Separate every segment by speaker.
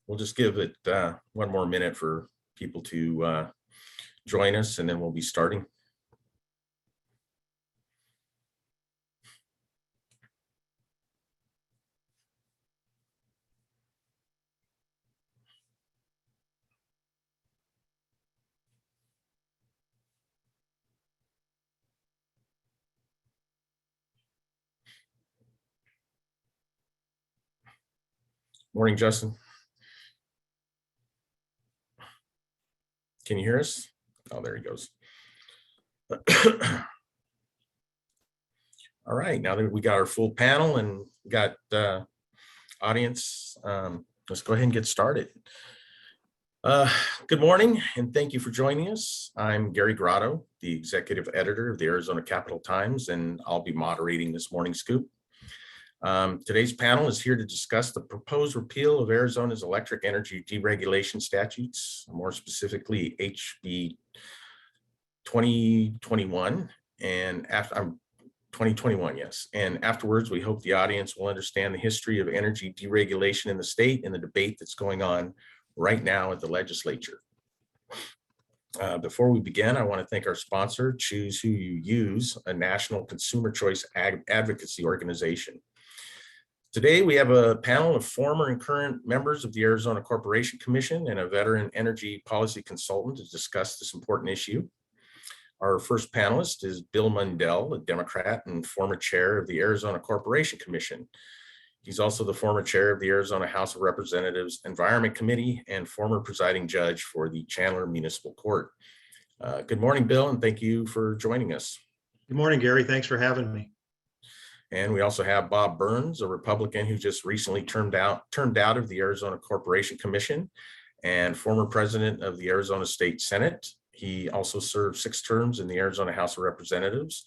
Speaker 1: We'll just give it one more minute for people to join us, and then we'll be starting. Morning, Justin. Can you hear us? Oh, there he goes. All right, now that we got our full panel and got audience, let's go ahead and get started. Good morning, and thank you for joining us. I'm Gary Grotto, the executive editor of the Arizona Capital Times, and I'll be moderating this morning's scoop. Today's panel is here to discuss the proposed repeal of Arizona's electric energy deregulation statutes, more specifically HB 2021 and 2021, yes. And afterwards, we hope the audience will understand the history of energy deregulation in the state and the debate that's going on right now at the legislature. Before we begin, I want to thank our sponsor, Choose Who You Use, a national consumer choice advocacy organization. Today, we have a panel of former and current members of the Arizona Corporation Commission and a veteran energy policy consultant to discuss this important issue. Our first panelist is Bill Mundell, a Democrat and former chair of the Arizona Corporation Commission. He's also the former chair of the Arizona House of Representatives Environment Committee and former presiding judge for the Chandler Municipal Court. Good morning, Bill, and thank you for joining us.
Speaker 2: Good morning, Gary. Thanks for having me.
Speaker 1: And we also have Bob Burns, a Republican who just recently turned out of the Arizona Corporation Commission and former president of the Arizona State Senate. He also served 6 terms in the Arizona House of Representatives.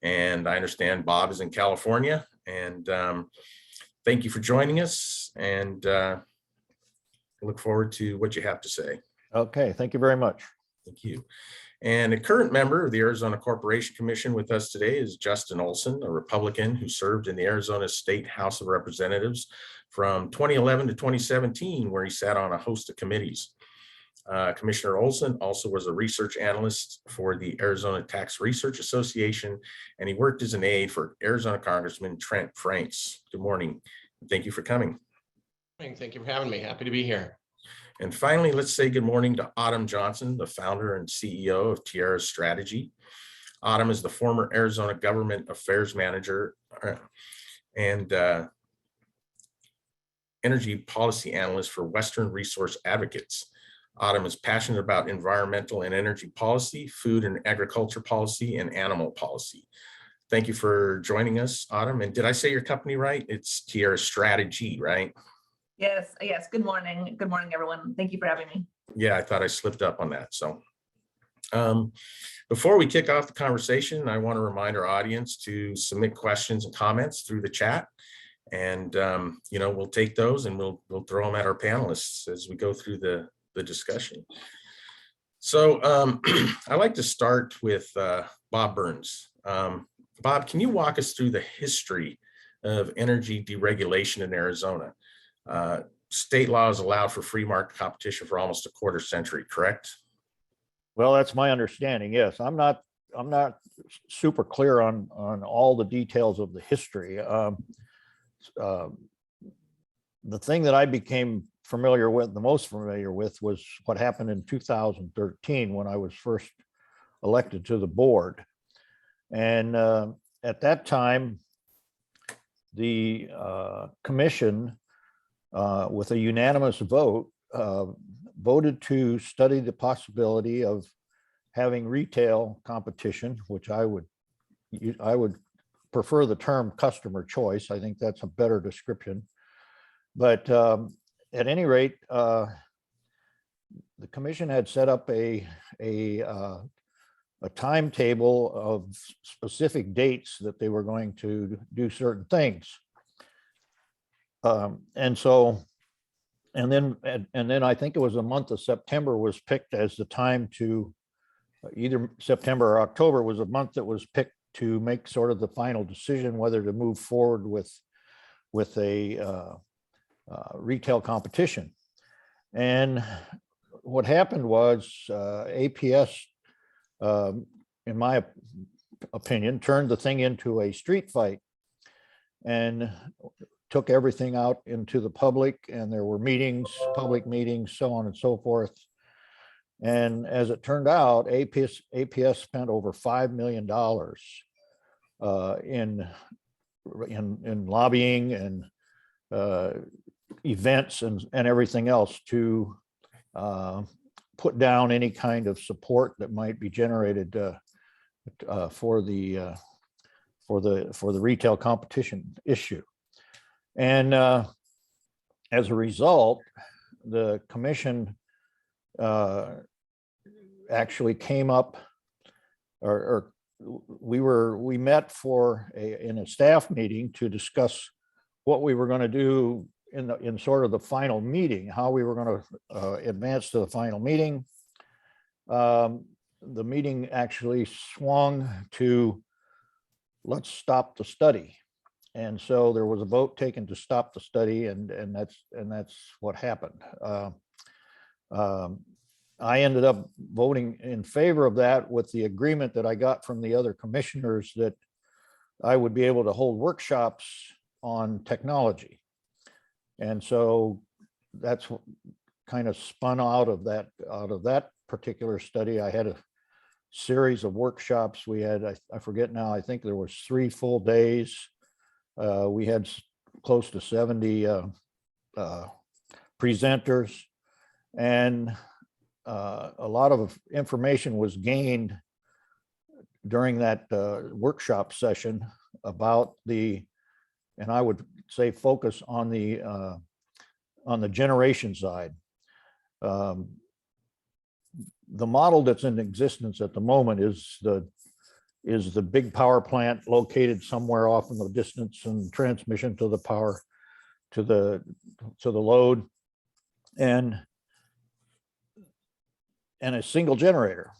Speaker 1: And I understand Bob is in California. And thank you for joining us. And look forward to what you have to say.
Speaker 3: Okay, thank you very much.
Speaker 1: Thank you. And a current member of the Arizona Corporation Commission with us today is Justin Olsen, a Republican who served in the Arizona State House of Representatives from 2011 to 2017, where he sat on a host of committees. Commissioner Olsen also was a research analyst for the Arizona Tax Research Association, and he worked as an aide for Arizona Congressman Trent Franks. Good morning. Thank you for coming.
Speaker 4: Thank you for having me. Happy to be here.
Speaker 1: And finally, let's say good morning to Autumn Johnson, the founder and CEO of Tierra Strategy. Autumn is the former Arizona Government Affairs Manager and Energy Policy Analyst for Western Resource Advocates. Autumn is passionate about environmental and energy policy, food and agriculture policy, and animal policy. Thank you for joining us, Autumn. And did I say your company right? It's Tierra Strategy, right?
Speaker 5: Yes. Good morning. Good morning, everyone. Thank you for having me.
Speaker 1: Yeah, I thought I slipped up on that. So before we kick off the conversation, I want to remind our audience to submit questions and comments through the chat. And, we'll take those and we'll throw them at our panelists as we go through the discussion. So I'd like to start with Bob Burns. Bob, can you walk us through the history of energy deregulation in Arizona? state law has allowed for free market competition for almost a quarter century, correct?
Speaker 3: Well, that's my understanding. Yes, I'm not super clear on all the details of the history. The thing that I became the most familiar with was what happened in 2013 when I was first elected to the board. And at that time, the commission, with a unanimous vote, voted to study the possibility of having retail competition, which I would prefer the term customer choice. I think that's a better description. But at any rate, the commission had set up a timetable of specific dates that they were going to do certain things. And then I think it was the month of September was picked as the time to, either September or October was a month that was picked to make sort of the final decision whether to move forward with a retail competition. And what happened was APS, in my opinion, turned the thing into a street fight and took everything out into the public, and there were meetings, public meetings, so on and so forth. And as it turned out, APS spent over $5 million in lobbying and events and everything else to put down any kind of support that might be generated for the retail competition issue. And as a result, the commission actually came up, or we met in a staff meeting to discuss what we were going to do in sort of the final meeting, how we were going to advance to the final meeting. The meeting actually swung to, let's stop the study. And so there was a vote taken to stop the study, and that's what happened. I ended up voting in favor of that with the agreement that I got from the other commissioners that I would be able to hold workshops on technology. And so that's what kind of spun out of that particular study. I had a series of workshops. We had, I forget now, I think there was 3 full days. We had close to 70 presenters, and a lot of information was gained during that workshop session about and I would say focus on the generation side. The model that's in existence at the moment is the big power plant located somewhere off in the distance and transmission to the power to the load, and a single generator.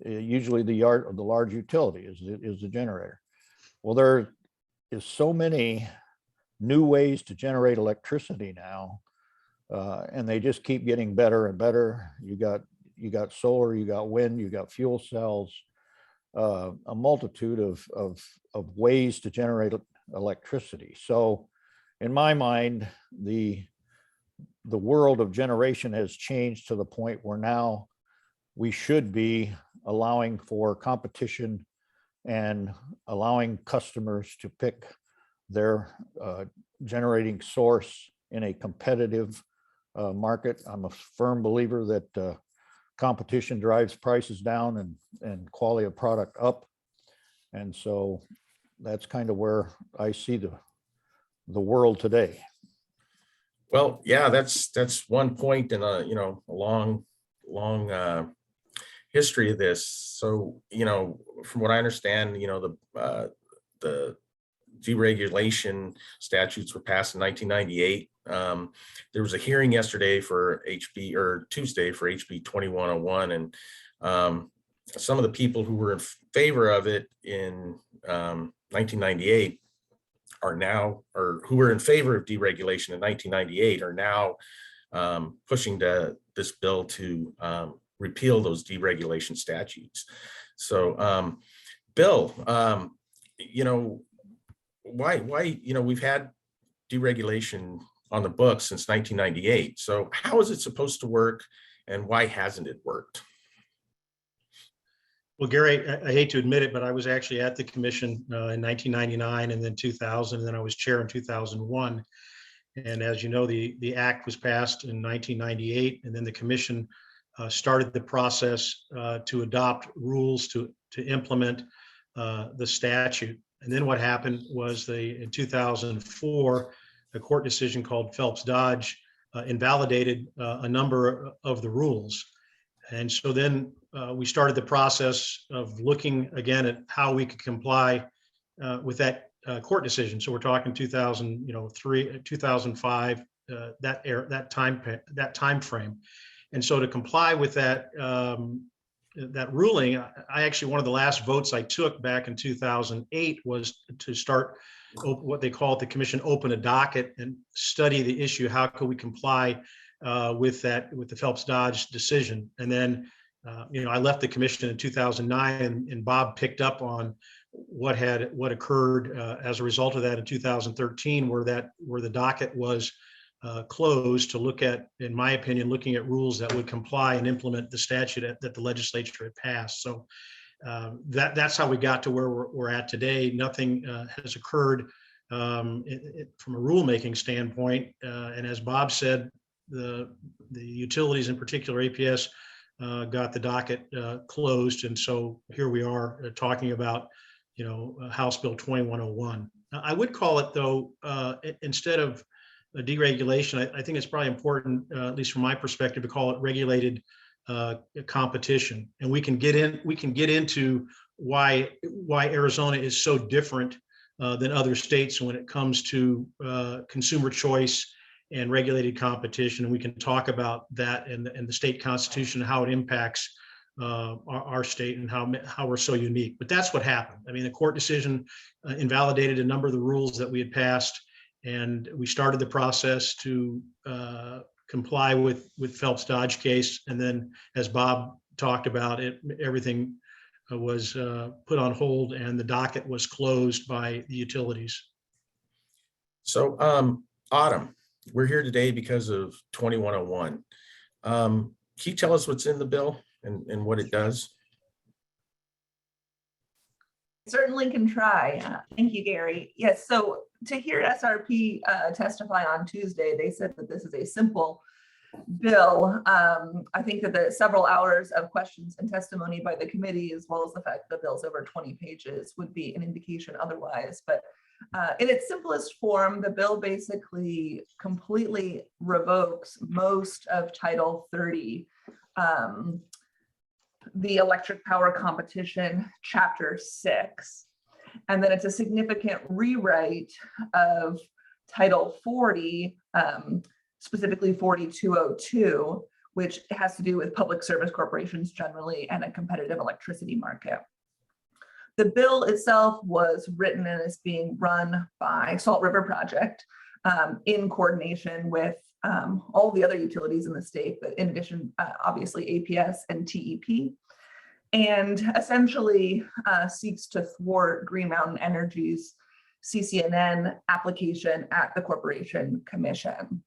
Speaker 3: Usually the large utility is the generator. Well, there is so many new ways to generate electricity now, and they just keep getting better and better. You got solar, you got wind, you got fuel cells, a multitude of ways to generate electricity. So in my mind, the world of generation has changed to the point where now we should be allowing for competition and allowing customers to pick their generating source in a competitive market. I'm a firm believer that competition drives prices down and quality of product up. And so that's kind of where I see the world today.
Speaker 1: Well, yeah, that's one point in a long history of this. So, from what I understand, the deregulation statutes were passed in 1998. There was a hearing yesterday for Tuesday for HB 2101, and some of the people who were in favor of it in 1998 are now, or who were in favor of deregulation in 1998 are now pushing this bill to repeal those deregulation statutes. So, Bill, why, we've had deregulation on the books since 1998. So how is it supposed to work and why hasn't it worked?
Speaker 2: Well, Gary, I hate to admit it, but I was actually at the commission in 1999 and then 2000, and then I was chair in 2001. And as you know, the act was passed in 1998, and then the commission started the process to adopt rules to implement the statute. And then what happened was in 2004, a court decision called Phelps-Dodge invalidated a number of the rules. And so then we started the process of looking again at how we could comply with that court decision. So we're talking 2003, 2005, that time frame. And so to comply with that ruling, I actually, one of the last votes I took back in 2008 was to start what they call it, the commission open a docket and study the issue. How could we comply with the Phelps-Dodge decision? And then, I left the commission in 2009, and Bob picked up on what occurred as a result of that in 2013, where the docket was closed to look at, in my opinion, looking at rules that would comply and implement the statute that the legislature had passed. So that's how we got to where we're at today. Nothing has occurred from a rulemaking standpoint. And as Bob said, the utilities, in particular APS, got the docket closed. And so here we are talking about, House Bill 2101. I would call it, though, instead of a deregulation, I think it's probably important, at least from my perspective, to call it regulated competition. And we can get into why Arizona is so different than other states when it comes to consumer choice and regulated competition. And we can talk about that and the state constitution, how it impacts our state and how we're so unique. But that's what happened. I mean, the court decision invalidated a number of the rules that we had passed, and we started the process to comply with Phelps-Dodge case. And then, as Bob talked about it, everything was put on hold and the docket was closed by the utilities.
Speaker 1: So, Autumn, we're here today because of 2101. Can you tell us what's in the bill and what it does?
Speaker 5: Certainly can try. Thank you, Gary. Yes, so to hear SRP testify on Tuesday, they said that this is a simple bill. I think that the several hours of questions and testimony by the committee, as well as the fact that the bill's over 20 pages, would be an indication otherwise. But in its simplest form, the bill basically completely revokes most of Title 30, the Electric Power Competition, Chapter 6. And then it's a significant rewrite of Title 40, specifically 4202, which has to do with public service corporations generally and a competitive electricity market. The bill itself was written and is being run by Salt River Project in coordination with all the other utilities in the state, but in addition, obviously APS and TEP, and essentially seeks to thwart Green Mountain Energy's CCNN application at the Corporation Commission.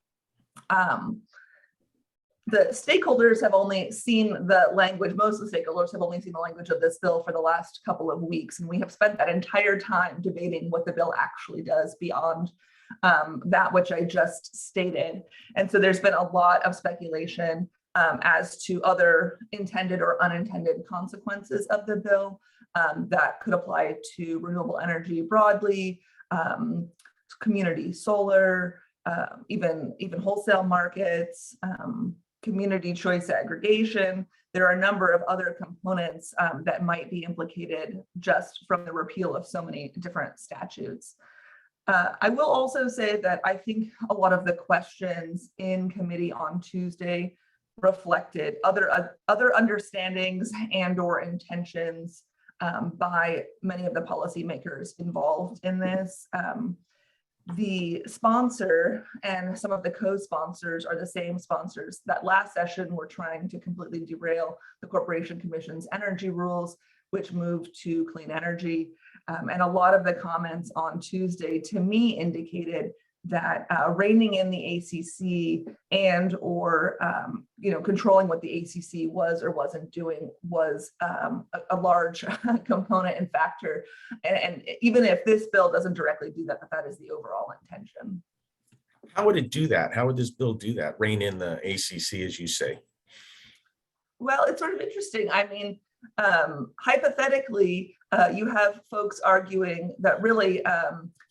Speaker 5: The stakeholders have only seen the language, most of the stakeholders have only seen the language of this bill for the last couple of weeks, and we have spent that entire time debating what the bill actually does beyond that which I just stated. And so there's been a lot of speculation as to other intended or unintended consequences of the bill that could apply to renewable energy broadly, community solar, even wholesale markets, community choice aggregation. There are a number of other components that might be implicated just from the repeal of so many different statutes. I will also say that I think a lot of the questions in committee on Tuesday reflected other understandings and/or intentions by many of the policymakers involved in this. the sponsor and some of the co-sponsors are the same sponsors that last session were trying to completely derail the Corporation Commission's energy rules, which moved to clean energy. And a lot of the comments on Tuesday to me indicated that reining in the ACC and or controlling what the ACC was or wasn't doing was a large component and factor. And even if this bill doesn't directly do that, that is the overall intention.
Speaker 1: How would it do that? How would this bill do that? Rein in the ACC, as you say?
Speaker 5: Well, it's sort of interesting. I mean, hypothetically, you have folks arguing that really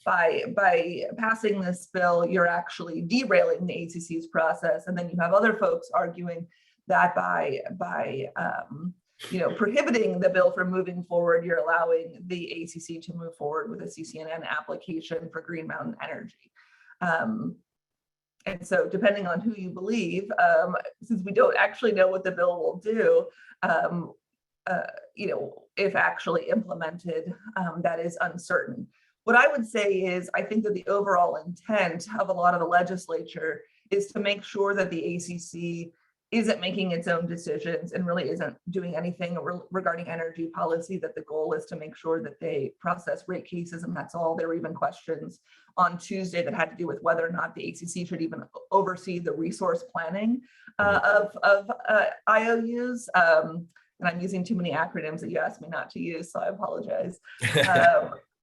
Speaker 5: by passing this bill, you're actually derailing the ACC's process, and then you have other folks arguing that by prohibiting the bill from moving forward, you're allowing the ACC to move forward with a CCNN application for Green Mountain Energy. And so, depending on who you believe, since we don't actually know what the bill will do, if actually implemented, that is uncertain. What I would say is, I think that the overall intent of a lot of the legislature is to make sure that the ACC isn't making its own decisions and really isn't doing anything regarding energy policy, that the goal is to make sure that they process rate cases, and that's all. There were even questions on Tuesday that had to do with whether or not the ACC should even oversee the resource planning of IOUs. And I'm using too many acronyms that you asked me not to use, so I apologize.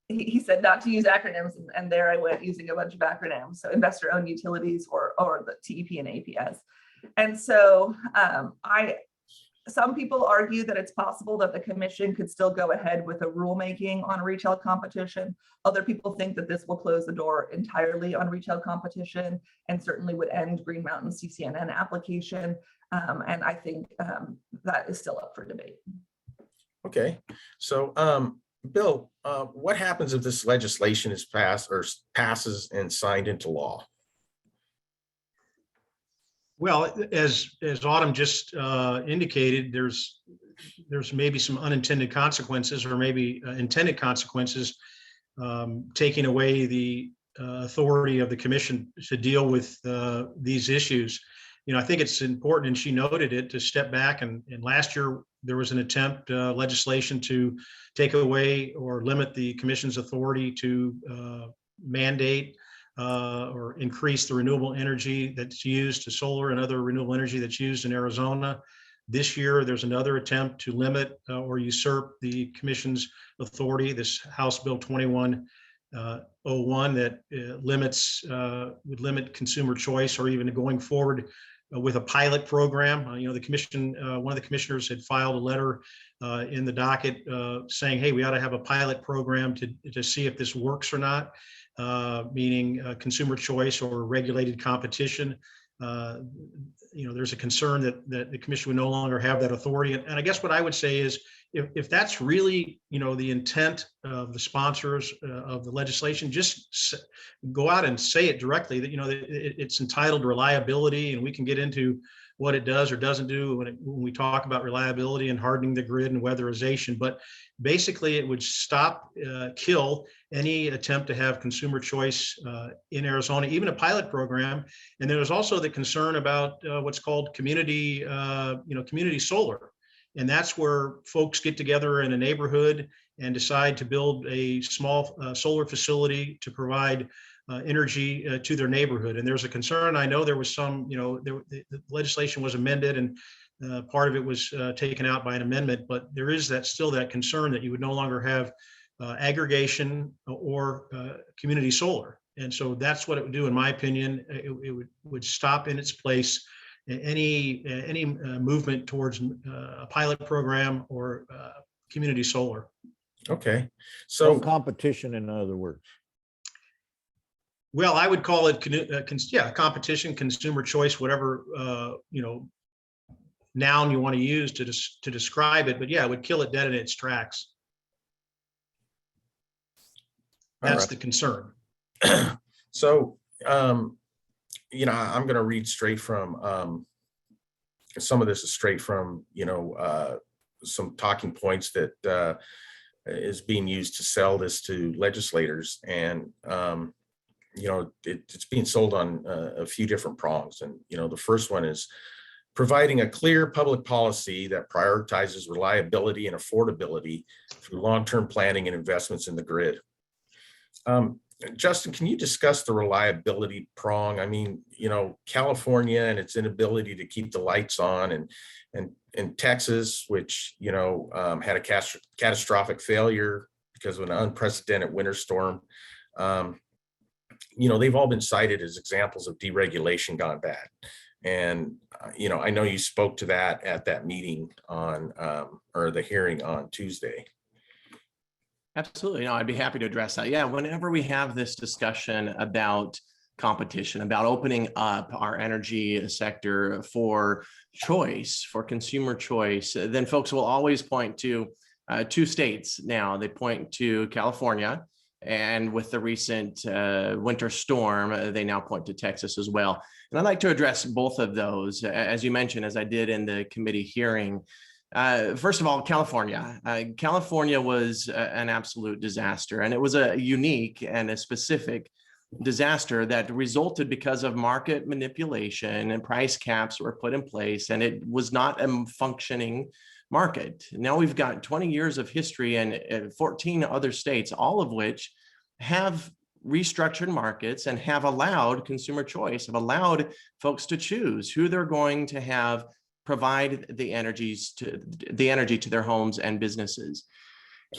Speaker 5: He said not to use acronyms, and there I went using a bunch of acronyms. So investor-owned utilities or the TEP and APS. And so some people argue that it's possible that the commission could still go ahead with a rulemaking on retail competition. Other people think that this will close the door entirely on retail competition and certainly would end Green Mountain CCNN application. And I think that is still up for debate.
Speaker 1: Okay, so Bill, what happens if this legislation is passed or passes and signed into law?
Speaker 2: Well, as Autumn just indicated, there's maybe some unintended consequences or maybe intended consequences, taking away the authority of the commission to deal with these issues. I think it's important, and she noted it, to step back. And last year there was an attempt, legislation to take away or limit the commission's authority to mandate or increase the renewable energy that's used, to solar and other renewable energy that's used in Arizona. This year, there's another attempt to limit or usurp the commission's authority, this House Bill 2101 that would limit consumer choice, or even going forward with a pilot program. The commission, one of the commissioners had filed a letter in the docket saying, hey, we ought to have a pilot program to see if this works or not. Meaning consumer choice or regulated competition. There's a concern that the commission would no longer have that authority. And I guess what I would say is, if that's really, the intent of the sponsors of the legislation, just go out and say it directly, that, it's entitled reliability, and we can get into what it does or doesn't do when we talk about reliability and hardening the grid and weatherization. But basically, it would kill any attempt to have consumer choice in Arizona, even a pilot program. And there was also the concern about what's called community solar. And that's where folks get together in a neighborhood and decide to build a small solar facility to provide energy to their neighborhood. And there's a concern. I know there was some, the legislation was amended, and part of it was taken out by an amendment, but there is still that concern that you would no longer have aggregation or community solar. And so that's what it would do, in my opinion. It would stop in its place any movement towards a pilot program or community solar.
Speaker 1: Okay, so
Speaker 3: competition, in other words.
Speaker 2: Well, I would call it competition, consumer choice, whatever noun you want to use to describe it. But yeah, it would kill it dead in its tracks. That's the concern.
Speaker 1: So, I'm going to read straight from, some of this is straight from, some talking points that is being used to sell this to legislators. And, it's being sold on a few different prongs. And, the first one is providing a clear public policy that prioritizes reliability and affordability through long-term planning and investments in the grid. Justin, can you discuss the reliability prong? I mean, California and its inability to keep the lights on, and Texas, which, had a catastrophic failure because of an unprecedented winter storm. They've all been cited as examples of deregulation gone bad. And, I know you spoke to that at that meeting or the hearing on Tuesday.
Speaker 4: Absolutely. No, I'd be happy to address that. Yeah, whenever we have this discussion about competition, about opening up our energy sector for choice, for consumer choice, then folks will always point to two states now. They point to California, and with the recent winter storm, they now point to Texas as well. And I'd like to address both of those, as you mentioned, as I did in the committee hearing. First of all, California. California was an absolute disaster, and it was a unique and a specific disaster that resulted because of market manipulation, and price caps were put in place, and it was not a functioning market. Now we've got 20 years of history and 14 other states, all of which have restructured markets and have allowed consumer choice, have allowed folks to choose who they're going to have provide the energy to their homes and businesses.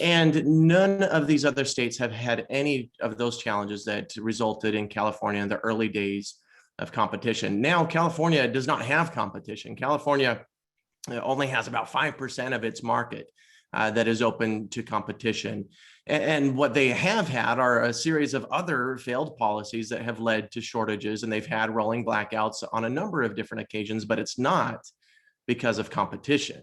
Speaker 4: And none of these other states have had any of those challenges that resulted in California in the early days of competition. Now, California does not have competition. California only has about 5% of its market that is open to competition. And what they have had are a series of other failed policies that have led to shortages, and they've had rolling blackouts on a number of different occasions, but it's not because of competition.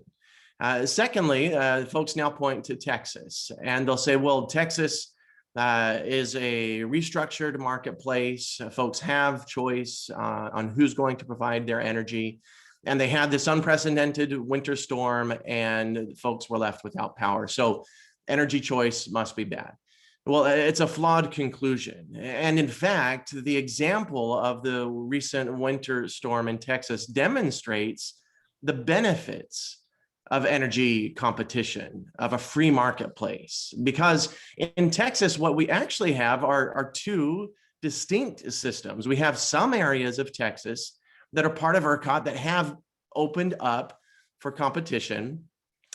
Speaker 4: Secondly, folks now point to Texas, and they'll say, well, Texas is a restructured marketplace. Folks have choice on who's going to provide their energy. And they had this unprecedented winter storm, and folks were left without power. So energy choice must be bad. Well, it's a flawed conclusion. And in fact, the example of the recent winter storm in Texas demonstrates the benefits of energy competition, of a free marketplace. Because in Texas, what we actually have are two distinct systems. We have some areas of Texas that are part of ERCOT that have opened up for competition.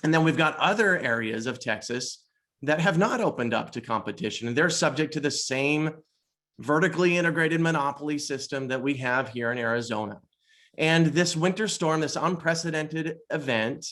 Speaker 4: And then we've got other areas of Texas that have not opened up to competition. And they're subject to the same vertically integrated monopoly system that we have here in Arizona. And this winter storm, this unprecedented event,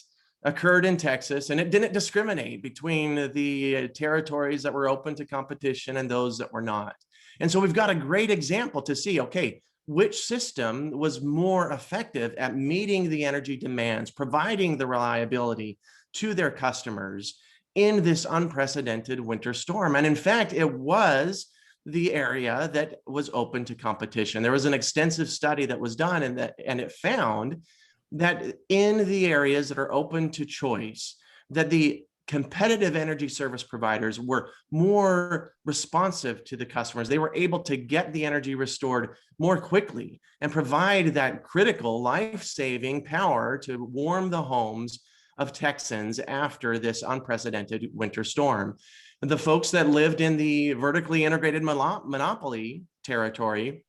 Speaker 4: occurred in Texas, and it didn't discriminate between the territories that were open to competition and those that were not. And so we've got a great example to see, okay, which system was more effective at meeting the energy demands, providing the reliability to their customers in this unprecedented winter storm. And in fact, it was the area that was open to competition. There was an extensive study that was done, and it found that in the areas that are open to choice, that the competitive energy service providers were more responsive to the customers. They were able to get the energy restored more quickly and provide that critical life-saving power to warm the homes of Texans after this unprecedented winter storm. The folks that lived in the vertically integrated monopoly territory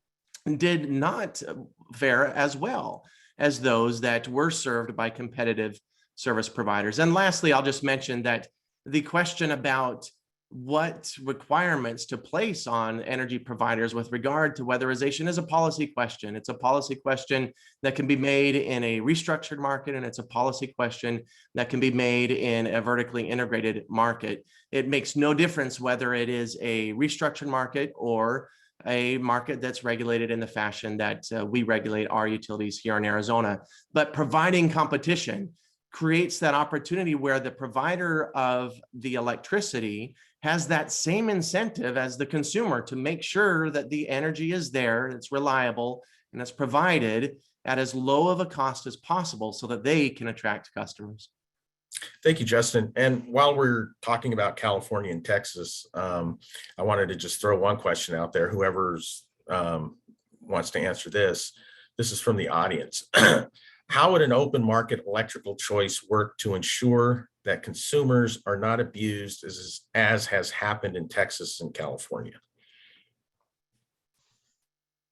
Speaker 4: did not fare as well as those that were served by competitive service providers. And lastly, I'll just mention that the question about what requirements to place on energy providers with regard to weatherization is a policy question. It's a policy question that can be made in a restructured market, and it's a policy question that can be made in a vertically integrated market. It makes no difference whether it is a restructured market or a market that's regulated in the fashion that we regulate our utilities here in Arizona. But providing competition creates that opportunity where the provider of the electricity has that same incentive as the consumer to make sure that the energy is there, it's reliable, and it's provided at as low of a cost as possible so that they can attract customers.
Speaker 1: Thank you, Justin. And while we're talking about California and Texas, I wanted to just throw one question out there. Whoever's wants to answer this. This is from the audience. How would an open market electrical choice work to ensure that consumers are not abused as has happened in Texas and California?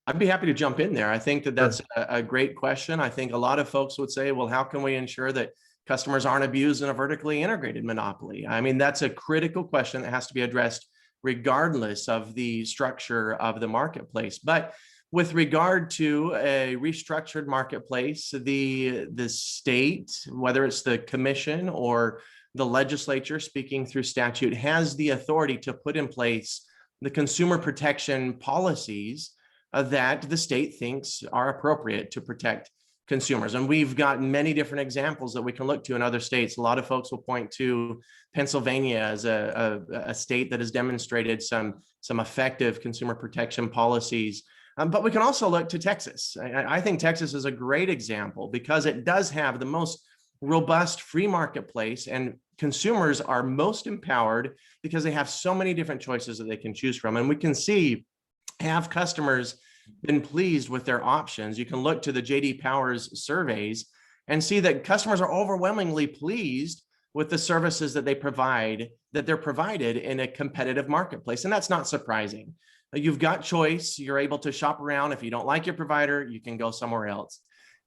Speaker 4: I'd be happy to jump in there. I think that that's a great question. I think a lot of folks would say, well, how can we ensure that customers aren't abused in a vertically integrated monopoly? I mean, that's a critical question that has to be addressed regardless of the structure of the marketplace. But with regard to a restructured marketplace, the state, whether it's the commission or the legislature speaking through statute, has the authority to put in place the consumer protection policies that the state thinks are appropriate to protect consumers. And we've got many different examples that we can look to in other states. A lot of folks will point to Pennsylvania as a state that has demonstrated some effective consumer protection policies. But we can also look to Texas. I think Texas is a great example because it does have the most robust free marketplace, and consumers are most empowered because they have so many different choices that they can choose from. And we can see, have customers been pleased with their options? You can look to the J.D. Powers surveys and see that customers are overwhelmingly pleased with the services that they're provided in a competitive marketplace. And that's not surprising. You've got choice. You're able to shop around. If you don't like your provider, you can go somewhere else.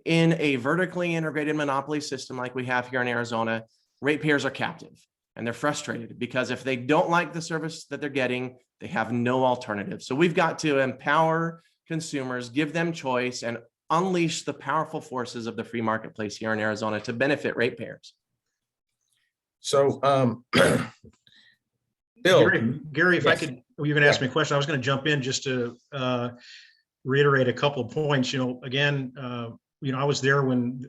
Speaker 4: In a vertically integrated monopoly system like we have here in Arizona, ratepayers are captive and they're frustrated because if they don't like the service that they're getting, they have no alternative. So we've got to empower consumers, give them choice, and unleash the powerful forces of the free marketplace here in Arizona to benefit ratepayers.
Speaker 1: So, Bill.
Speaker 2: Gary, if
Speaker 1: Yes.
Speaker 2: I could, you were going to ask me a question. I was going to jump in just to reiterate a couple of points. Again, I was there when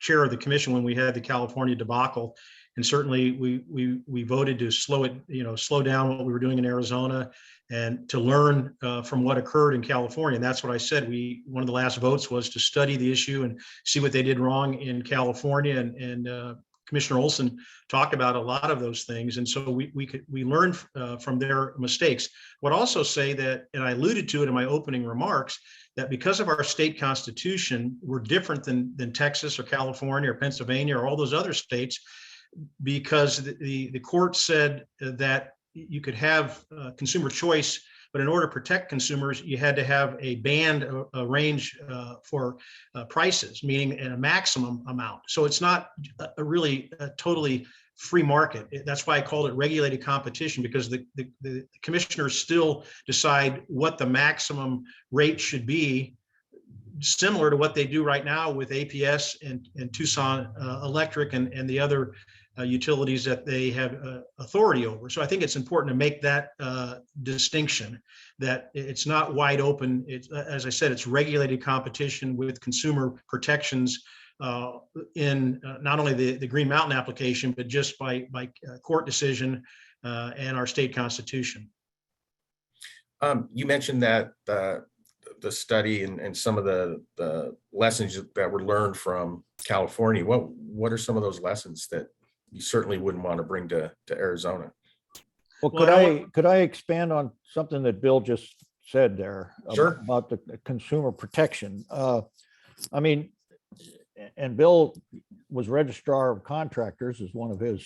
Speaker 2: chair of the commission when we had the California debacle, and certainly we voted to slow down what we were doing in Arizona and to learn from what occurred in California. And that's what I said. One of the last votes was to study the issue and see what they did wrong in California. And Commissioner Olsen talked about a lot of those things. And so we learned from their mistakes. I would also say that, and I alluded to it in my opening remarks, that because of our state constitution, we're different than Texas or California or Pennsylvania or all those other states, because the court said that you could have consumer choice, but in order to protect consumers, you had to have a band, a range for prices, meaning a maximum amount. So it's not a totally free market. That's why I called it regulated competition, because the commissioners still decide what the maximum rate should be, similar to what they do right now with APS and Tucson Electric and the other utilities that they have authority over. So I think it's important to make that distinction, that it's not wide open. It's, as I said, it's regulated competition with consumer protections in not only the Green Mountain application, but just by court decision and our state constitution.
Speaker 1: You mentioned that the study and some of the lessons that were learned from California. What are some of those lessons that you certainly wouldn't want to bring to Arizona?
Speaker 3: Well, could I expand on something that Bill just said there?
Speaker 1: Sure.
Speaker 3: About the consumer protection? I mean, and Bill was registrar of contractors as one of his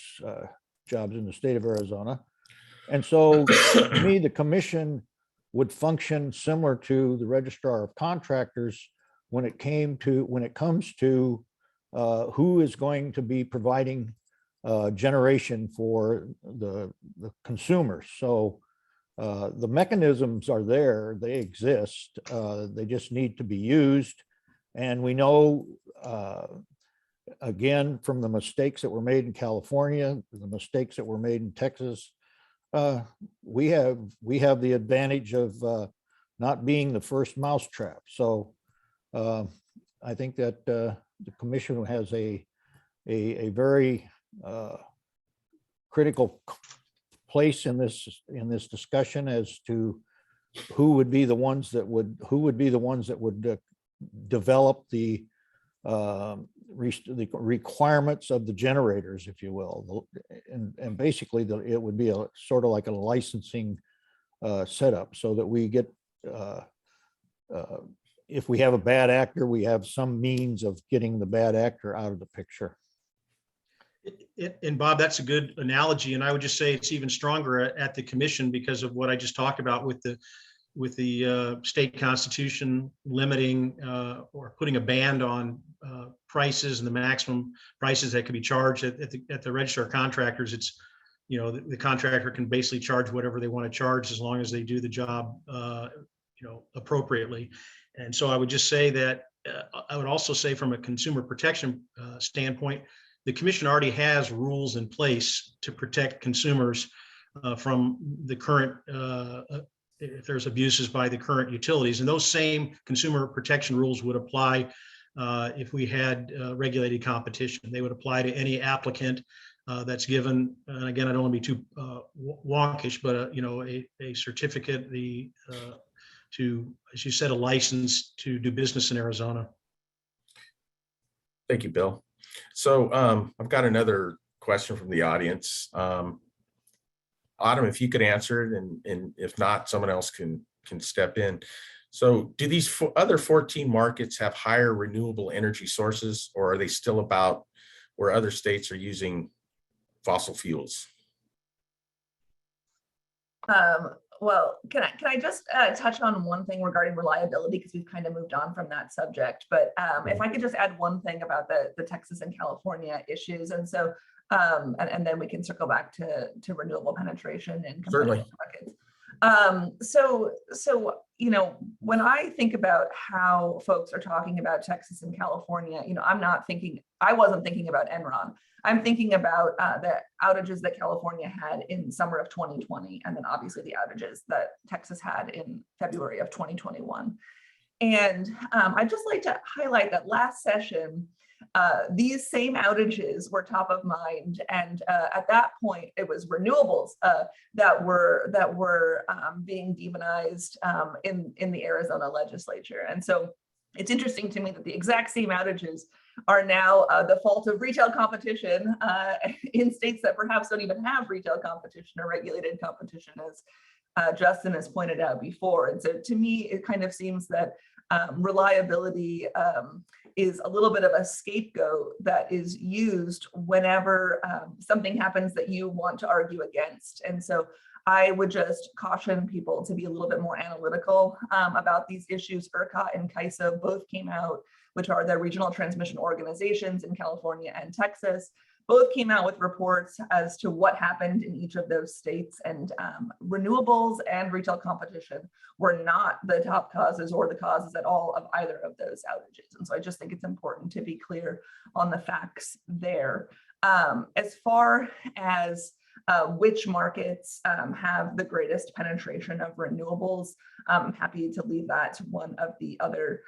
Speaker 3: jobs in the state of Arizona. And so to me, the commission would function similar to the registrar of contractors when it comes to who is going to be providing generation for the consumers. So the mechanisms are there, they exist, they just need to be used. And we know, again, from the mistakes that were made in California, the mistakes that were made in Texas, we have the advantage of not being the first mousetrap. So I think that the commission has a very critical place in this discussion as to who would be the ones that would develop the requirements of the generators, if you will, and basically it would be a sort of like a licensing setup, so that we get uh, if we have a bad actor, we have some means of getting the bad actor out of the picture.
Speaker 2: And Bob, that's a good analogy. And I would just say it's even stronger at the commission because of what I just talked about with the state constitution limiting or putting a band on prices and the maximum prices that can be charged at the register of contractors. It's, the contractor can basically charge whatever they want to charge as long as they do the job, appropriately. And so I would just say that I would also say from a consumer protection standpoint, the commission already has rules in place to protect consumers from the current, if there's abuses by the current utilities. And those same consumer protection rules would apply if we had regulated competition. They would apply to any applicant that's given, and again, I don't want to be too wonkish, but a certificate, to, as you said, a license to do business in Arizona.
Speaker 1: Thank you, Bill. So I've got another question from the audience. Autumn, if you could answer it, and if not, someone else can step in. So do these other 14 markets have higher renewable energy sources, or are they still about where other states are using fossil fuels?
Speaker 5: Well, can I just touch on one thing regarding reliability, because we've kind of moved on from that subject. But if I could just add one thing about the Texas and California issues, and so and then we can circle back to renewable penetration and
Speaker 1: Certainly.
Speaker 5: markets. So when I think about how folks are talking about Texas and California, I wasn't thinking about Enron. I'm thinking about the outages that California had in summer of 2020, and then obviously the outages that Texas had in February of 2021. And I'd just like to highlight that last session, these same outages were top of mind, and at that point, it was renewables that were being demonized in the Arizona legislature. And so it's interesting to me that the exact same outages are now the fault of retail competition in states that perhaps don't even have retail competition or regulated competition, as Justin has pointed out before. And so to me, it kind of seems that reliability is a little bit of a scapegoat that is used whenever something happens that you want to argue against. And so I would just caution people to be a little bit more analytical about these issues. ERCOT and CAISO both came out, which are the regional transmission organizations in California and Texas, both came out with reports as to what happened in each of those states, and renewables and retail competition were not the top causes or the causes at all of either of those outages. And so I just think it's important to be clear on the facts there. As far as which markets have the greatest penetration of renewables, I'm happy to leave that to one of the other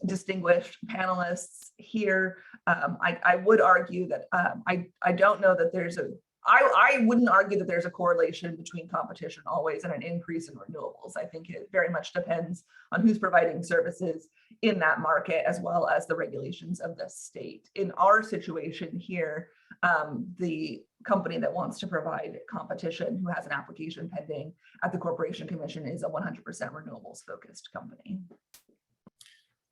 Speaker 5: distinguished panelists here. I would argue that I don't know that there's I wouldn't argue that there's a correlation between competition always and an increase in renewables. I think it very much depends on who's providing services in that market, as well as the regulations of the state. In our situation here, the company that wants to provide competition, who has an application pending at the Corporation Commission, is a 100% renewables focused company.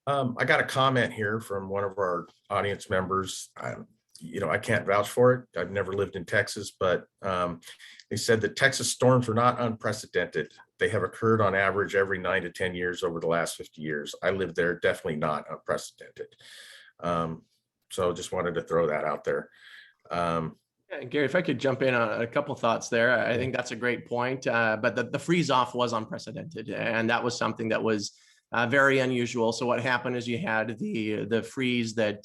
Speaker 1: I got a comment here from one of our audience members. I can't vouch for it. I've never lived in Texas, but they said that Texas storms are not unprecedented. They have occurred on average every 9 to 10 years over the last 50 years. I lived there, definitely not unprecedented. So just wanted to throw that out there.
Speaker 4: Yeah, Gary, if I could jump in on a couple thoughts there, I think that's a great point. But the freeze off was unprecedented, and that was something that was very unusual. So what happened is you had the freeze that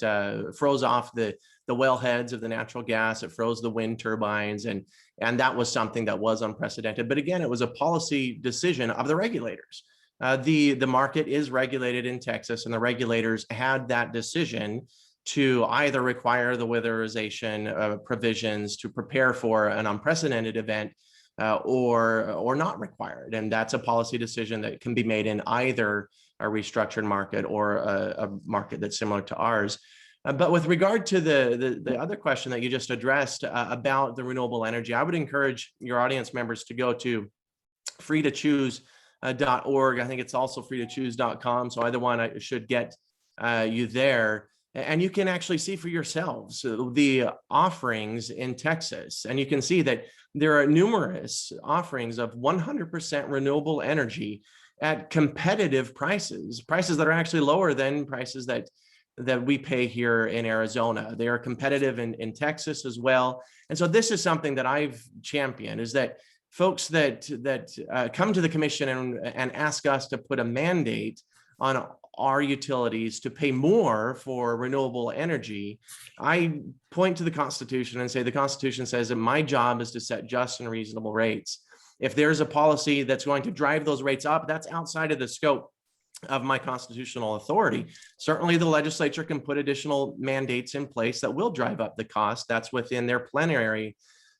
Speaker 4: froze off the wellheads of the natural gas. It froze the wind turbines, and that was something that was unprecedented. But again, it was a policy decision of the regulators. The market is regulated in Texas, and the regulators had that decision to either require the weatherization provisions to prepare for an unprecedented event, or not required. And that's a policy decision that can be made in either a restructured market or a market that's similar to ours. But with regard to the other question that you just addressed about the renewable energy, I would encourage your audience members to go to free to choose .org. I think it's also freetochoose.com. So either one I should get you there. And you can actually see for yourselves the offerings in Texas. And you can see that there are numerous offerings of 100% renewable energy at competitive prices that are actually lower than prices that we pay here in Arizona. They are competitive in Texas as well. And so this is something that I've championed, is that folks that come to the commission and ask us to put a mandate on our utilities to pay more for renewable energy, I point to the Constitution and say the Constitution says that my job is to set just and reasonable rates. If there's a policy that's going to drive those rates up, that's outside of the scope of my constitutional authority. Certainly the legislature can put additional mandates in place that will drive up the cost. That's within their plenary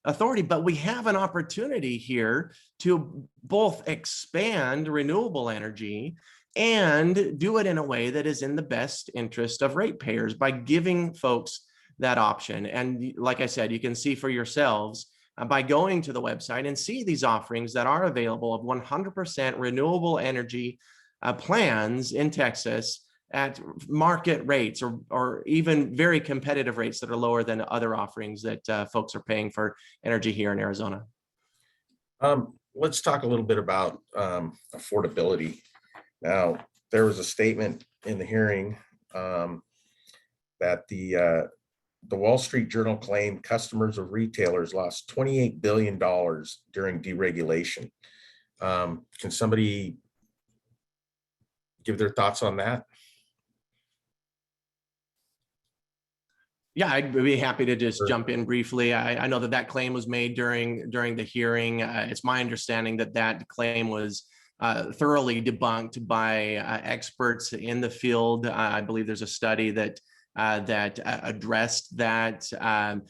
Speaker 4: authority. But we have an opportunity here to both expand renewable energy and do it in a way that is in the best interest of ratepayers by giving folks that option. And like I said, you can see for yourselves by going to the website and see these offerings that are available of 100% renewable energy plans in Texas at market rates or even very competitive rates that are lower than other offerings that folks are paying for energy here in Arizona.
Speaker 1: Let's talk a little bit about affordability. Now, there was a statement in the hearing that the Wall Street Journal claimed customers of retailers lost $28 billion during deregulation. Can somebody give their thoughts on that?
Speaker 4: Yeah, I'd be happy to just jump in briefly. I know that claim was made during the hearing. It's my understanding that claim was thoroughly debunked by experts in the field. I believe there's a study that addressed that.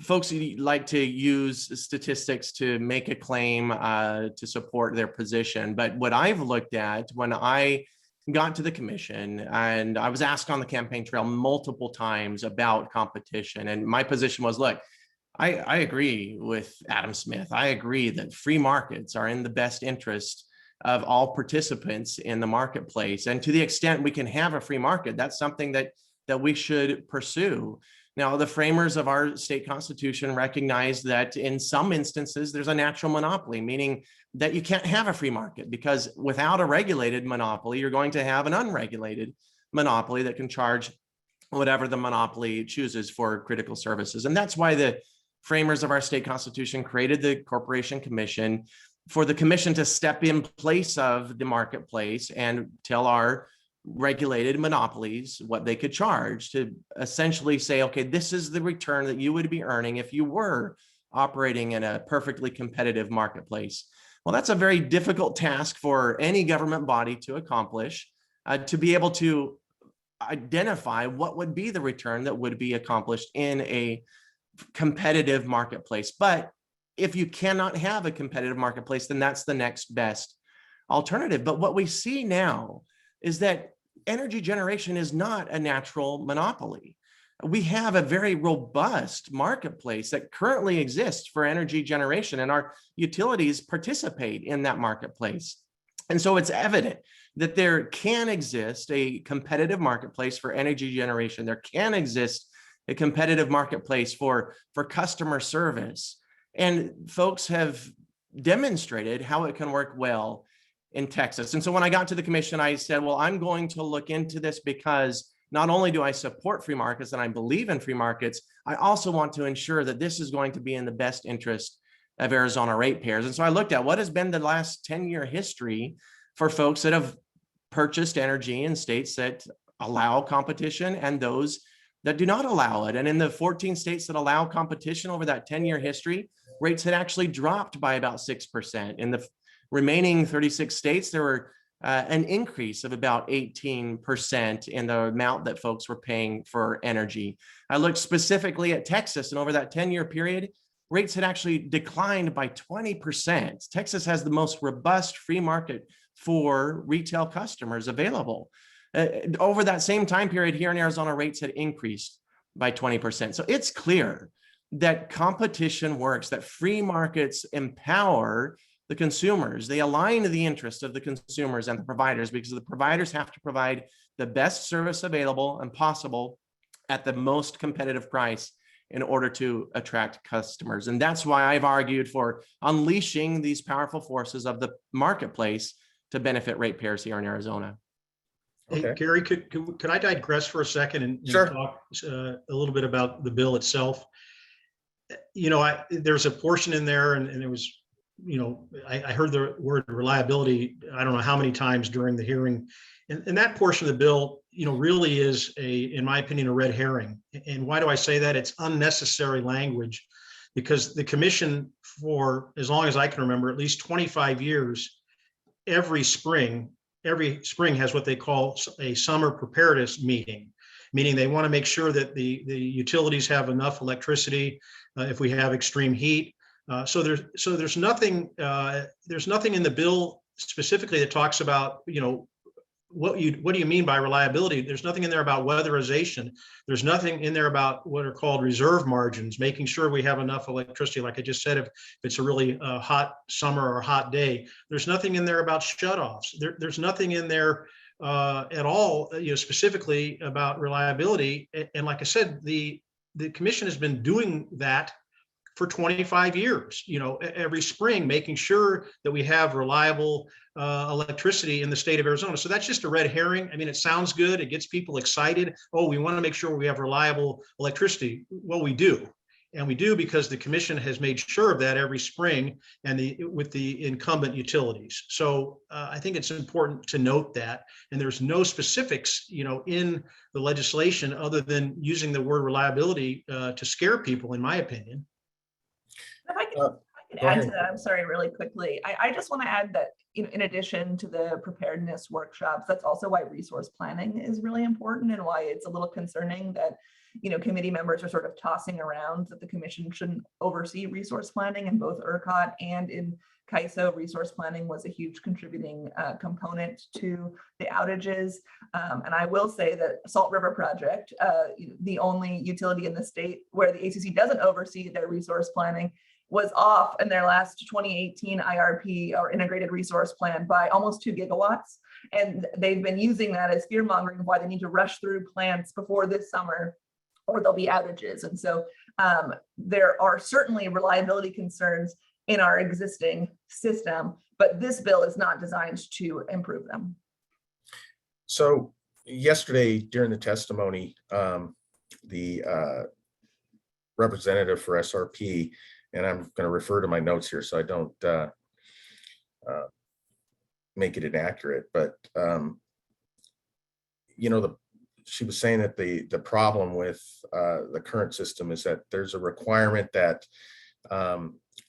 Speaker 4: Folks like to use statistics to make a claim to support their position. But what I've looked at when I got to the commission, and I was asked on the campaign trail multiple times about competition, and my position was, look, I agree with Adam Smith. I agree that free markets are in the best interest of all participants in the marketplace. And to the extent we can have a free market, that's something that we should pursue. Now, the framers of our state constitution recognize that in some instances, there's a natural monopoly, meaning that you can't have a free market because without a regulated monopoly, you're going to have an unregulated monopoly that can charge whatever the monopoly chooses for critical services. And that's why the framers of our state constitution created the Corporation Commission, for the commission to step in place of the marketplace and tell our regulated monopolies what they could charge, to essentially say, okay, this is the return that you would be earning if you were operating in a perfectly competitive marketplace. Well, that's a very difficult task for any government body to accomplish, to be able to identify what would be the return that would be accomplished in a competitive marketplace. But if you cannot have a competitive marketplace, then that's the next best alternative. But what we see now is that energy generation is not a natural monopoly. We have a very robust marketplace that currently exists for energy generation, and our utilities participate in that marketplace. And so it's evident that there can exist a competitive marketplace for energy generation. There can exist a competitive marketplace for customer service. And folks have demonstrated how it can work well in Texas. And so when I got to the commission, I said, well, I'm going to look into this because not only do I support free markets and I believe in free markets, I also want to ensure that this is going to be in the best interest of Arizona ratepayers. And so I looked at what has been the last 10-year history for folks that have purchased energy in states that allow competition and those that do not allow it. And in the 14 states that allow competition over that 10-year history, rates had actually dropped by about 6%. In the remaining 36 states, there were an increase of about 18% in the amount that folks were paying for energy. I looked specifically at Texas, and over that 10-year period, rates had actually declined by 20%. Texas has the most robust free market for retail customers available. Over that same time period here in Arizona, rates had increased by 20%. So it's clear that competition works, that free markets empower the consumers. They align the interest of the consumers and the providers, because the providers have to provide the best service available and possible at the most competitive price in order to attract customers. And that's why I've argued for unleashing these powerful forces of the marketplace to benefit ratepayers here in Arizona.
Speaker 2: Hey,
Speaker 1: Okay.
Speaker 2: Gary, could I digress for a second and
Speaker 1: Sure.
Speaker 2: talk a little bit about the bill itself? You know, there's a portion in there, and it was, you know, I heard the word reliability, I don't know how many times during the hearing. And that portion of the bill, you know, really is in my opinion, a red herring. And why do I say that? It's unnecessary language, because the commission, for as long as I can remember, at least 25 years, every spring has what they call a summer preparedness meeting, meaning they want to make sure that the utilities have enough electricity if we have extreme heat. So there's nothing in the bill specifically that talks about, you know, what do you mean by reliability? There's nothing in there about weatherization. There's nothing in there about what are called reserve margins, making sure we have enough electricity. Like I just said, if it's a really hot summer or hot day, there's nothing in there about shutoffs. There's nothing in there at all, you know, specifically about reliability. And like I said, the commission has been doing that for 25 years, you know, every spring, making sure that we have reliable electricity in the state of Arizona. So that's just a red herring. I mean, it sounds good. It gets people excited. Oh, we want to make sure we have reliable electricity. Well, we do. And we do because the commission has made sure of that every spring, and with the incumbent utilities. So I think it's important to note that. And there's no specifics, you know, in the legislation other than using the word reliability to scare people, in my opinion.
Speaker 5: If I could add to that, I'm sorry, really quickly. I just want to add that, you know, in addition to the preparedness workshops, that's also why resource planning is really important, and why it's a little concerning that, you know, committee members are sort of tossing around that the commission shouldn't oversee resource planning. In both ERCOT and in CAISO, resource planning was a huge contributing component to the outages. And I will say that Salt River Project, the only utility in the state where the ACC doesn't oversee their resource planning, was off in their last 2018 IRP, or integrated resource plan, by almost 2 gigawatts. And they've been using that as fear mongering why they need to rush through plants before this summer, or there'll be outages. And so there are certainly reliability concerns in our existing system, but this bill is not designed to improve them.
Speaker 1: So yesterday during the testimony, the representative for SRP, and I'm going to refer to my notes here so I don't make it inaccurate, but you know, she was saying that the problem with the current system is that there's a requirement that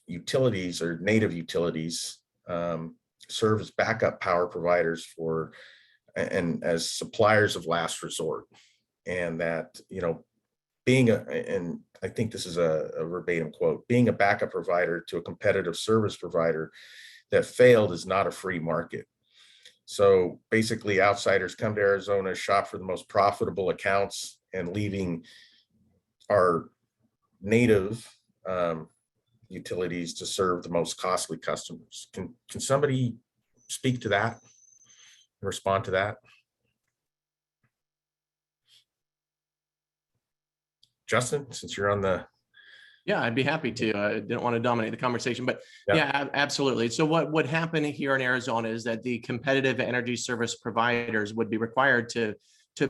Speaker 1: utilities, or native utilities, serve as backup power providers for and as suppliers of last resort, and that, you know, being and I think this is a verbatim quote, being a backup provider to a competitive service provider that failed is not a free market. So basically, outsiders come to Arizona, shop for the most profitable accounts, and leaving our native utilities to serve the most costly customers. Can somebody speak to that, respond to that? Justin, since you're on the...
Speaker 4: Yeah, I'd be happy to. I didn't want to dominate the conversation, but yeah, absolutely. So what would happen here in Arizona is that the competitive energy service providers would be required to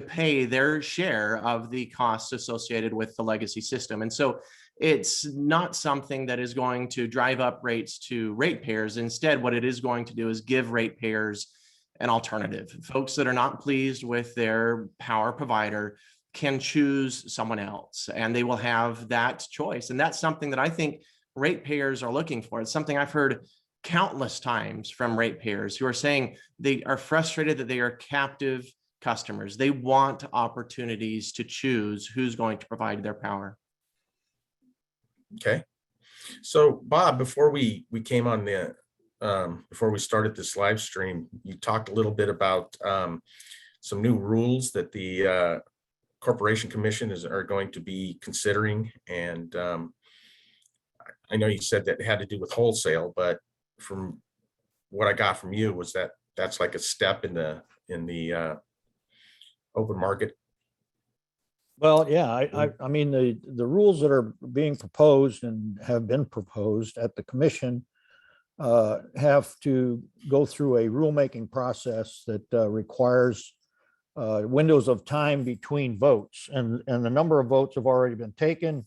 Speaker 4: pay their share of the costs associated with the legacy system. And so it's not something that is going to drive up rates to ratepayers. Instead, what it is going to do is give ratepayers an alternative. Folks that are not pleased with their power provider can choose someone else, and they will have that choice. And that's something that I think ratepayers are looking for. It's something I've heard countless times from ratepayers who are saying they are frustrated that they are captive customers. They want opportunities to choose who's going to provide their power.
Speaker 1: Okay. So Bob, before we came on the, before we started this live stream, you talked a little bit about some new rules that the Corporation Commission are going to be considering. And I know you said that it had to do with wholesale, but from what I got from you was that that's like a step in the open market.
Speaker 3: Well, yeah, I mean, the rules that are being proposed and have been proposed at the commission have to go through a rulemaking process that requires windows of time between votes, and the number of votes have already been taken.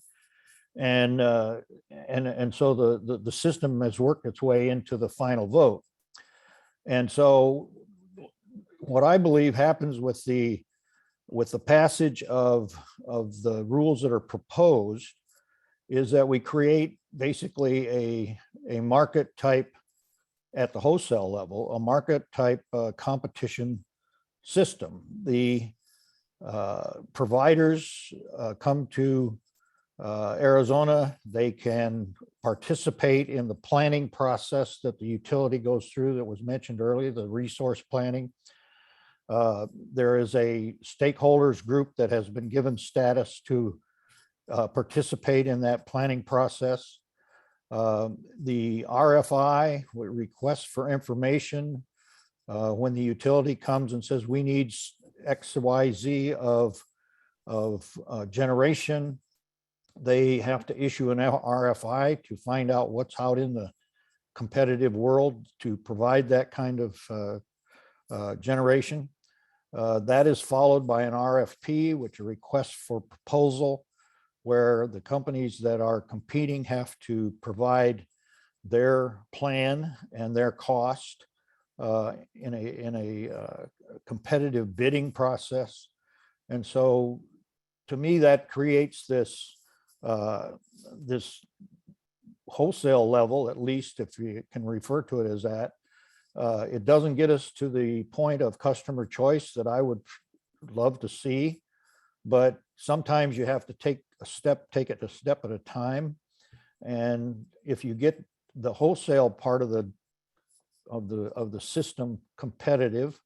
Speaker 3: And so the system has worked its way into the final vote. And so what I believe happens with the passage of the rules that are proposed is that we create basically a market type at the wholesale level, a market type competition system. The providers come to Arizona, they can participate in the planning process that the utility goes through that was mentioned earlier, the resource planning. There is a stakeholders group that has been given status to participate in that planning process. The RFI, request for information, when the utility comes and says we need X, Y, Z of generation, they have to issue an RFI to find out what's out in the competitive world to provide that kind of generation. That is followed by an RFP, which is a request for proposal, where the companies that are competing have to provide their plan and their cost in a competitive bidding process. And so to me, that creates this wholesale level, at least if you can refer to it as that. It doesn't get us to the point of customer choice that I would love to see, but sometimes you have to take it a step at a time. And if you get the wholesale part of the system competitive,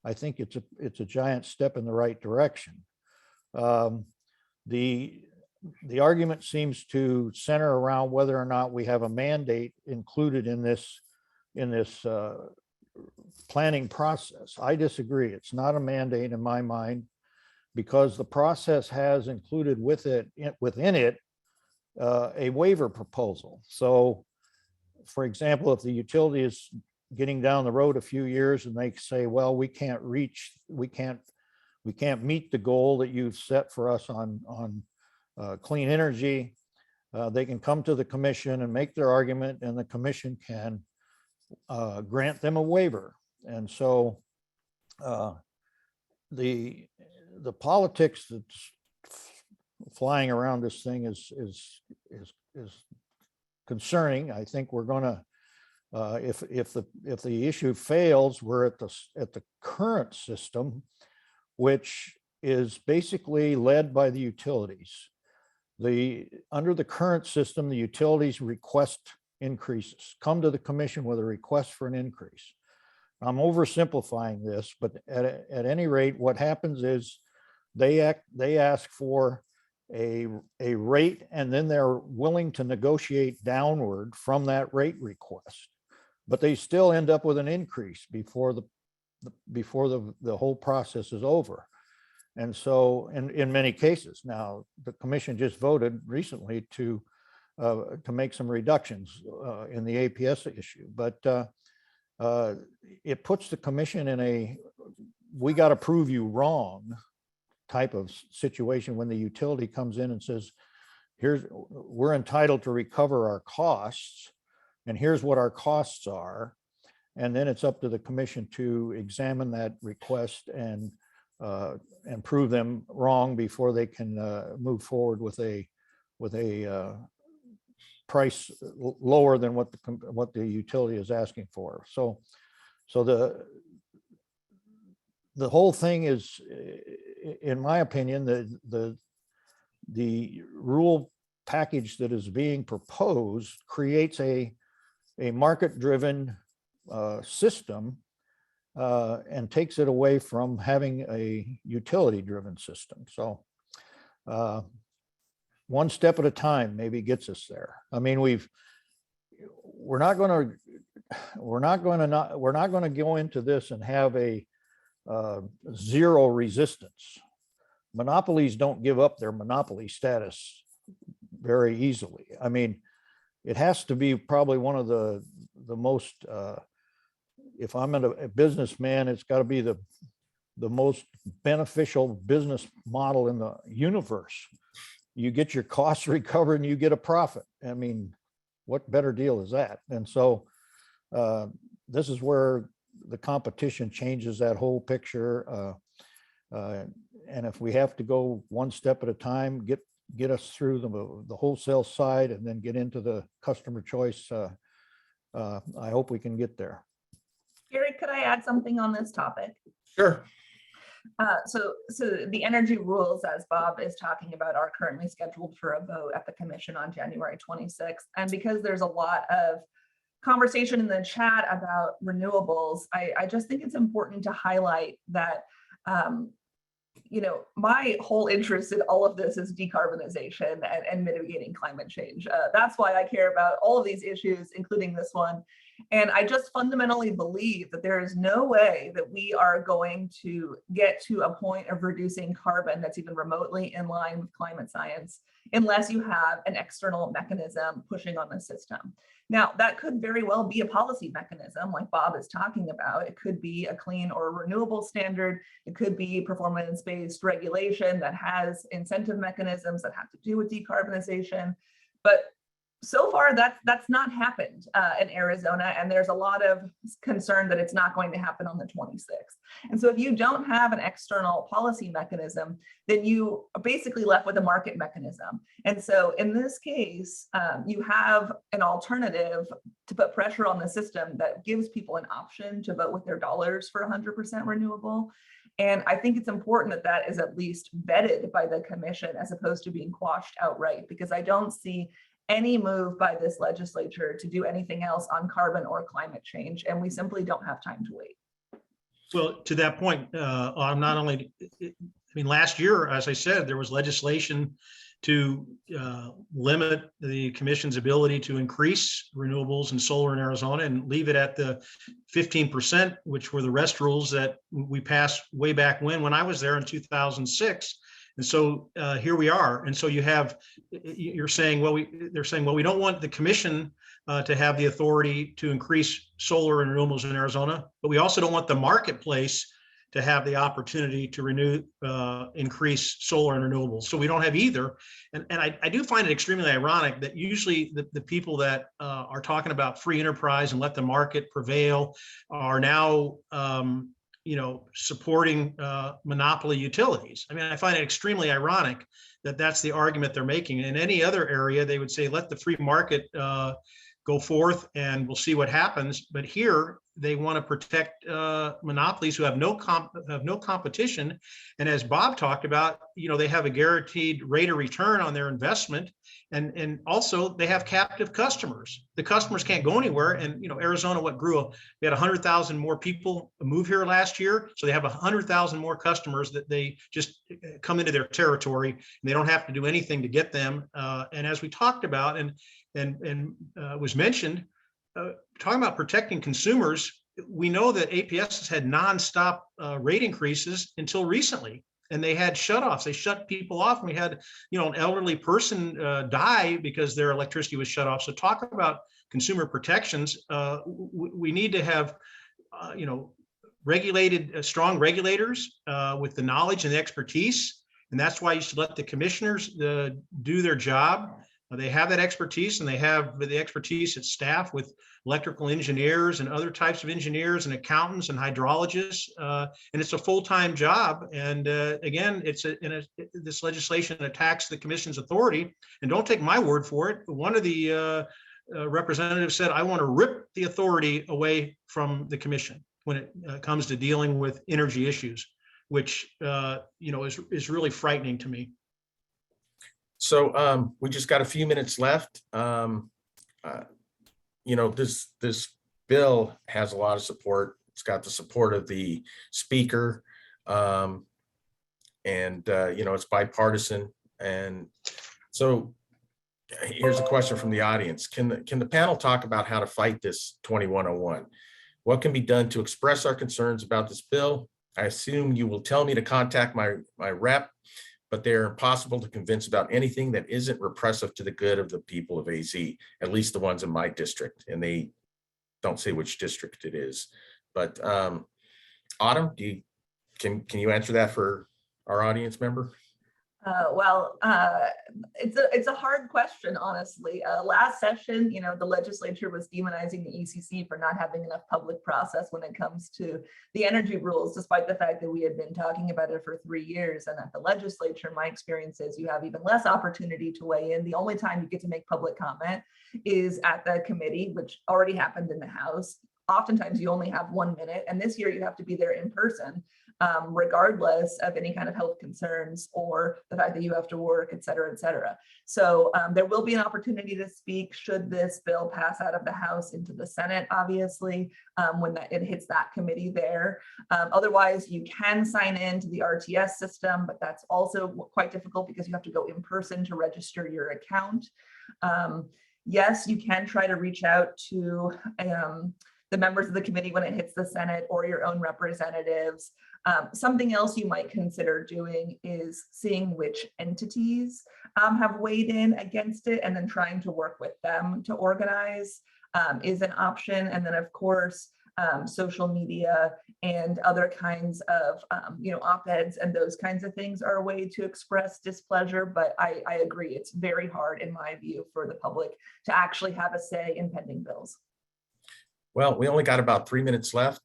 Speaker 3: I think it's a giant step in the right direction. The argument seems to center around whether or not we have a mandate included in this planning process. I disagree. It's not a mandate in my mind, because the process has included within it a waiver proposal. So, for example, if the utility is getting down the road a few years and they say, well, we can't meet the goal that you've set for us on clean energy, they can come to the commission and make their argument, and the commission can grant them a waiver. And so the politics that's flying around this thing is concerning. I think we're going to, if the issue fails, we're at the current system, which is basically led by the utilities. Under the current system, the utilities request increases, come to the commission with a request for an increase. I'm oversimplifying this, but at any rate, what happens is they ask for a rate, and then they're willing to negotiate downward from that rate request, but they still end up with an increase before the whole process is over. And so in many cases, now the commission just voted recently to make some reductions in the APS issue, but it puts the commission in a we got to prove you wrong type of situation when the utility comes in and says, we're entitled to recover our costs, and here's what our costs are. And then it's up to the commission to examine that request and prove them wrong before they can move forward with a price lower than what the utility is asking for. So the whole thing is, in my opinion, the rule package that is being proposed creates a market-driven system and takes it away from having a utility-driven system. So one step at a time maybe gets us there. I mean, we're not going to we're not going to go into this and have a zero resistance. Monopolies don't give up their monopoly status very easily. I mean, it has to be probably one of the most, if I'm a businessman, it's got to be the most beneficial business model in the universe. You get your costs recovered and you get a profit. I mean, what better deal is that? And so this is where the competition changes that whole picture. And if we have to go one step at a time, get us through the wholesale side and then get into the customer choice, I hope we can get there.
Speaker 5: Gary, could I add something on this topic?
Speaker 1: Sure.
Speaker 5: So the energy rules, as Bob is talking about, are currently scheduled for a vote at the commission on January 26th. And because there's a lot of conversation in the chat about renewables, I just think it's important to highlight that, my whole interest in all of this is decarbonization and mitigating climate change. That's why I care about all of these issues, including this one. And I just fundamentally believe that there is no way that we are going to get to a point of reducing carbon that's even remotely in line with climate science unless you have an external mechanism pushing on the system. Now, that could very well be a policy mechanism like Bob is talking about. It could be a clean or renewable standard. It could be performance-based regulation that has incentive mechanisms that have to do with decarbonization. But so far, that's not happened in Arizona, and there's a lot of concern that it's not going to happen on the 26th. And so if you don't have an external policy mechanism, then you are basically left with a market mechanism. And so in this case, you have an alternative to put pressure on the system that gives people an option to vote with their dollars for 100% renewable. And I think it's important that that is at least vetted by the commission as opposed to being quashed outright, because I don't see any move by this legislature to do anything else on carbon or climate change, and we simply don't have time to wait.
Speaker 2: Well, to that point, not only, last year, as I said, there was legislation to limit the commission's ability to increase renewables and solar in Arizona and leave it at the 15%, which were the rest rules that we passed way back when I was there in 2006. And so here we are. And so you're saying, they're saying, well, we don't want the commission to have the authority to increase solar and renewables in Arizona, but we also don't want the marketplace to have the opportunity to increase solar and renewables. So we don't have either. And I do find it extremely ironic that usually the people that are talking about free enterprise and let the market prevail are now supporting monopoly utilities. I find it extremely ironic that that's the argument they're making. In any other area, they would say, let the free market go forth and we'll see what happens. But here they want to protect monopolies who have no competition. And as Bob talked about, they have a guaranteed rate of return on their investment. And also they have captive customers. The customers can't go anywhere. And, Arizona, we had 100,000 more people move here last year. So they have 100,000 more customers that they just come into their territory and they don't have to do anything to get them. And as we talked about and was mentioned, talking about protecting consumers, we know that APS has had nonstop rate increases until recently. And they had shutoffs. They shut people off. And we had, an elderly person die because their electricity was shut off. So talk about consumer protections. We need to have, regulated, strong regulators with the knowledge and the expertise. And that's why you should let the commissioners do their job. They have that expertise, and they have the expertise at staff with electrical engineers and other types of engineers and accountants and hydrologists. And it's a full-time job. And again, this legislation attacks the commission's authority. And don't take my word for it. One of the representatives said, I want to rip the authority away from the commission when it comes to dealing with energy issues, which is really frightening to me.
Speaker 1: So we just got a few minutes left. This bill has a lot of support. It's got the support of the speaker, and it's bipartisan. And so Here's a question from the audience. Can the panel talk about how to fight this 2101? What can be done to express our concerns about this bill? I assume you will tell me to contact my rep, but they're impossible to convince about anything that isn't repressive to the good of the people of AZ, at least the ones in my district. And they don't say which district it is. But Autumn, can you answer that for our audience member?
Speaker 5: It's a hard question, honestly. Last session, the legislature was demonizing the ECC for not having enough public process when it comes to the energy rules, despite the fact that we had been talking about it for 3 years. And at the legislature, my experience is you have even less opportunity to weigh in. The only time you get to make public comment is at the committee, which already happened in the House. Oftentimes you only have 1 minute, and this year you have to be there in person. Regardless of any kind of health concerns or the fact that you have to work, et cetera, et cetera. So there will be an opportunity to speak should this bill pass out of the House into the Senate, obviously, when it hits that committee there. Otherwise, you can sign in to the RTS system, but that's also quite difficult because you have to go in person to register your account. Yes, you can try to reach out to the members of the committee when it hits the Senate or your own representatives. Something else you might consider doing is seeing which entities have weighed in against it and then trying to work with them to organize is an option. And then of course, social media and other kinds of op-eds and those kinds of things are a way to express displeasure. But I agree, it's very hard in my view for the public to actually have a say in pending bills.
Speaker 1: Well, we only got about 3 minutes left.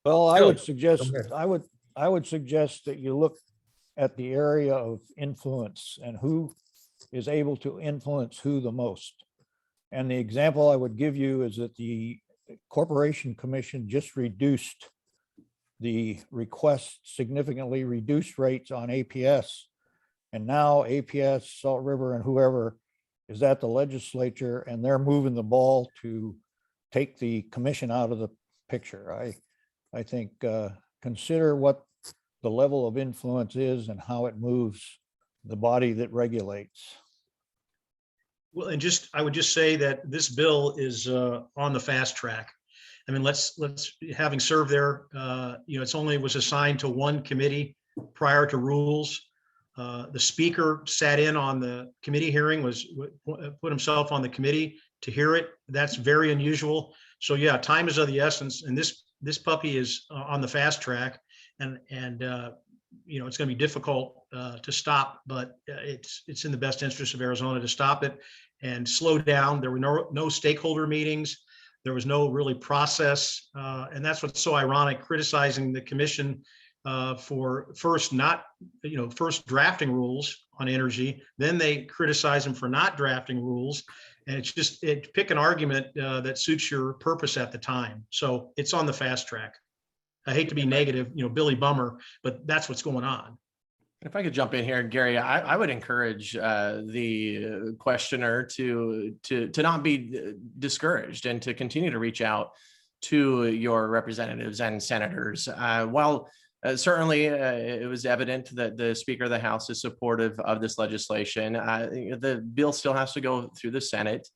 Speaker 3: Well, I would suggest that you look at the area of influence and who is able to influence who the most. And the example I would give you is that the Corporation Commission just reduced the request, significantly reduced rates on APS. And now APS, Salt River, and whoever is at the legislature, and they're moving the ball to take the commission out of the picture. I think consider what the level of influence is and how it moves the body that regulates.
Speaker 2: Well, and I would just say that this bill is on the fast track. I mean, let's having served there, it's only was assigned to one committee prior to rules. The speaker sat in on the committee hearing, put himself on the committee to hear it. That's very unusual. So yeah, time is of the essence, and this puppy is on the fast track, and it's going to be difficult to stop, but it's in the best interest of Arizona to stop it and slow down. There were no stakeholder meetings. There was no really process, and that's what's so ironic, criticizing the commission for first drafting rules on energy, then they criticize them for not drafting rules. And it's just, pick an argument that suits your purpose at the time. So it's on the fast track. I hate to be negative, Billy Bummer, but that's what's going on.
Speaker 4: If I could jump in here, Gary, I would encourage the questioner to not be discouraged and to continue to reach out to your representatives and senators. While certainly it was evident that the Speaker of the House is supportive of this legislation, the bill still has to go through the Senate.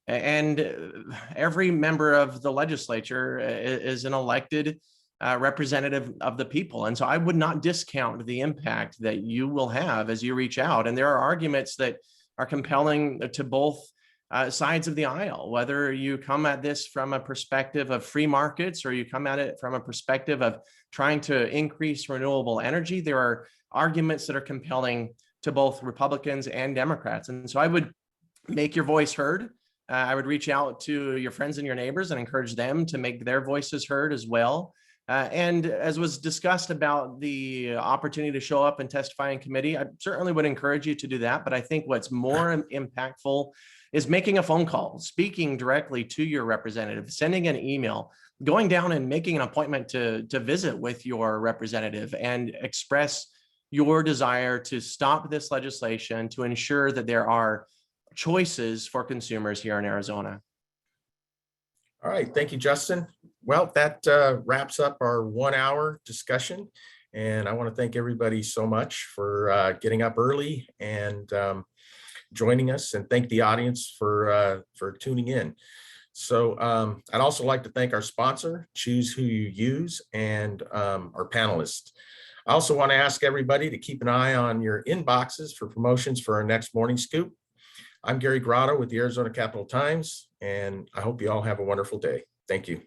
Speaker 4: And every member of the legislature is an elected representative of the people. And so I would not discount the impact that you will have as you reach out. And there are arguments that are compelling to both sides of the aisle, whether you come at this from a perspective of free markets or you come at it from a perspective of trying to increase renewable energy. There are arguments that are compelling to both Republicans and Democrats. And so I would make your voice heard. I would reach out to your friends and your neighbors and encourage them to make their voices heard as well. And as was discussed about the opportunity to show up and testify in committee, I certainly would encourage you to do that. But I think what's more impactful is making a phone call, speaking directly to your representative, sending an email, going down and making an appointment to visit with your representative and express your desire to stop this legislation to ensure that there are choices for consumers here in Arizona.
Speaker 1: All right, thank you, Justin. Well, that wraps up our 1 hour discussion. And I want to thank everybody so much for getting up early and joining us, and thank the audience for tuning in. So I'd also like to thank our sponsor, Choose Who You Use, and our panelists. I also want to ask everybody to keep an eye on your inboxes for promotions for our next Morning Scoop. I'm Gary Grotto with the Arizona Capital Times, and I hope you all have a wonderful day. Thank you.